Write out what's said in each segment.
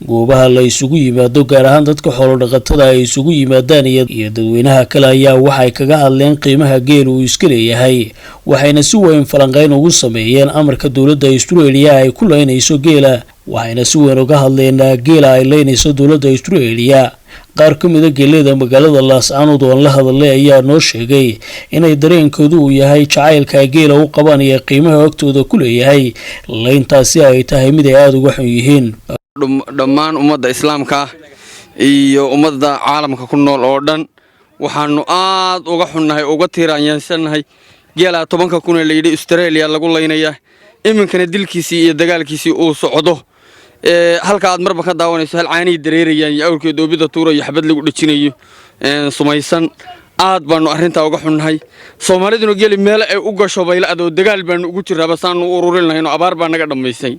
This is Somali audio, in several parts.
goobaha la isugu yimaado gaar ahaan dadka xoolo dhaqatada ay isugu yimaadaan iyo dadweynaha kale ayaa waxay kaga hadleen qiimaha geel uu iska leeyahay waxayna si weyn falanqeyn ugu sameeyeen amarka dowladda Australia ay ku leynayso geela waxayna si weyn uga hadleen geela ay leynayso dowladda Australia qaar ka mid ah geelada magaalada Laascaanood oo la hadlay ayaa noo sheegay inay dareenkoodu uu yahay jacaylka geela u qabaan iyo qiimaha waqtooda ku leeyahay leyntaasi ay tahay mid ay aad uga xun yihiin dhammaan ummadda islaamka iyo ummadda caalamka ku nool oo dhan waxaanu aad uga xunnahay uga tiiraanyansanahay geela 10,000 la yidhi Australia lagu leynaya iminkana dilkiisii iyo dagaalkiisii uu socdo halka aad marba ka daawanayso hal caani dareerayaan iyo awrkeed doobida tuuro iyo xabad lagu dhajinayo sumaysan aad baanu arinta uga xunnahay Soomaaliduna geeli meel ay u gasho baylaado dagaal baanu ugu jiraaba saan u ururin lahayn abaar baa naga dhameysay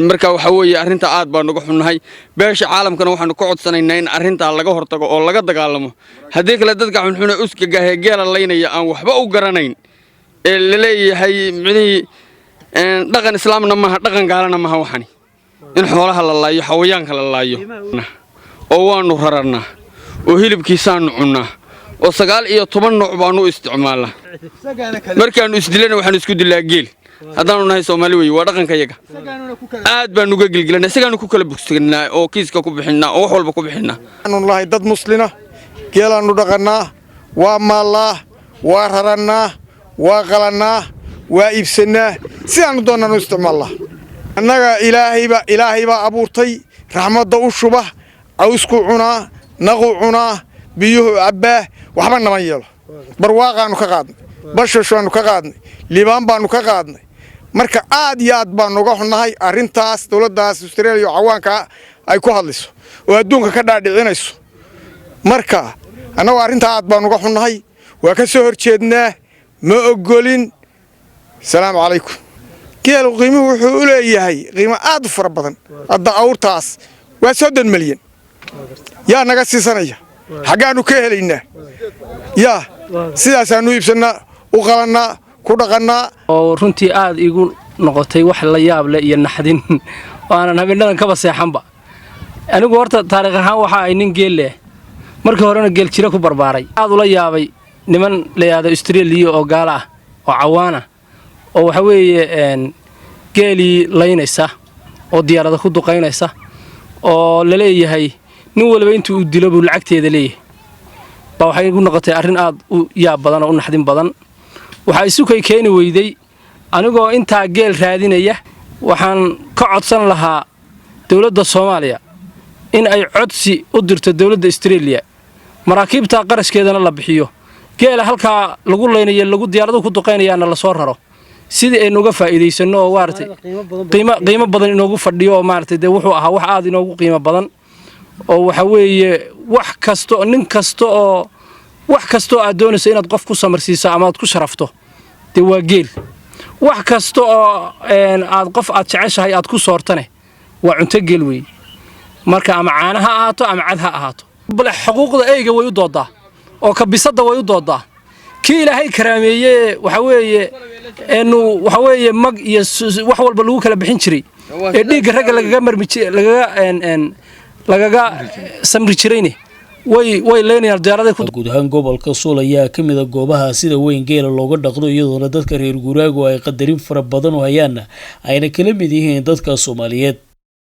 marka waxa weeye arinta aad baan uga xunnahay beesha caalamkana waxaanu ka codsanaynaa in arinta laga hortago oo laga dagaalamo hadii kale dadka xunxuna uska gahay geela leynaya aan waxba u garanayn la leeyahay micnii dhaqan islaamna ma dhaqan gaalana ma waxani in xoolaha la laayo xawayaanka la laayo oo waanu rararnaa oo hilibkiisaan cunaa oo 19 nooc baanu isticmaalnaa markaanu isdilana waxaan isku dilaa geel haddaanu nahay Soomaali way waa dhaqanka yaga aad baan uga gilgilanaa isagaan ku kala bogsagnaa oo kiiska ku bixinaa oo wax walba ku bixinaa aanu nahay dad muslina geelaanu dhaqanaa waa maalaa waa rarannaa waa qalanaa waa iibsanaa sidaanu doonano isticmaalnaa annaga ilaahay baa abuurtay raxmadda u shuba awsku cunaa naqu cunaa biyuhu cabbaa waxba nama yeelo barwaaqaanu ka qaadnay bashashaanu ka qaadnay liibaan baanu ka qaadnay marka aad iyo aad baan uga xunnahay arintaas dawladdaas Australia cawaanka ay ku hadlayso oo adduunka ka dhaadhicinayso marka annagu arinta aad baan uga xunnahay waa ka soo horjeednaa ma ogolin salaamu calaykum geelu qiimuhu wuxuu u leeyahay qiimo aad u fara badan hadda awrtaas waa 30 milyan yaa naga siisanaya xagaanu ka helaynaa yaa sidaasaanu iibsanaa u qalanaa ku dhaqanaa oo runtii aad igu noqotay wax la yaab leh iyo naxdin waanan habeenadan ka baseexanba anigu horta taariikh ahaan waxa ay nin geel leh markii horena geel jira ku barbaaray aad ula yaabay niman leeyahay Australia oo gaala ah oo cawaana oo waxa weeye geeli leynaysa oo diyaarada ku duqeynaysa oo la leeyahay nin walba intuu u dilo buu lacagteeda leeyahay ba waxay igu noqotay arrin aad u yaab badan oo u naxdin badan waxa isu keeni weyday anigoo inta geel raadinaya waxaan ka codsan lahaa dawladda Soomaaliya in ay codsi u dirto dawladda Australia maraakiibta qarashkeedana la bixiyo geela halka lagu leynayo lagu diyaaradu ku duqeynayana la soo raro sidii ay nooga faa'iideysano oo waartay qiimo badan inoogu fadhiyo oo maartay wuxuu ahaa wax aad inoogu qiimo badan oo waxa weeye wax kasto nin kasto oo wax kasto aad doonayso inaad qof ku samarsiiso ama aad ku sharafto waa geel wax kasto oo aad qof aad jeceshahay aad ku soortane waa cunto geel weey marka ama caanaha ahaato ama cad ha ahaato bal xuquuqda eeyga way u doodaa oo ka bisada way u doodaa kii ilaahay karaameeyay waxa weeye mag iyo wax walba lagu kala bixin jiray ee dhiig rag lagaga marmi lagaga samri jirayne way leynayaan diyaarada ku guud ahaan gobolka Sool ayaa kamid ah goobaha sida weyn geela looga dhaqdo iyadoo dadka reer guuraagu ay qadarin fara badan oo hayaan ayna kala mid yihiin dadka Soomaaliyeed.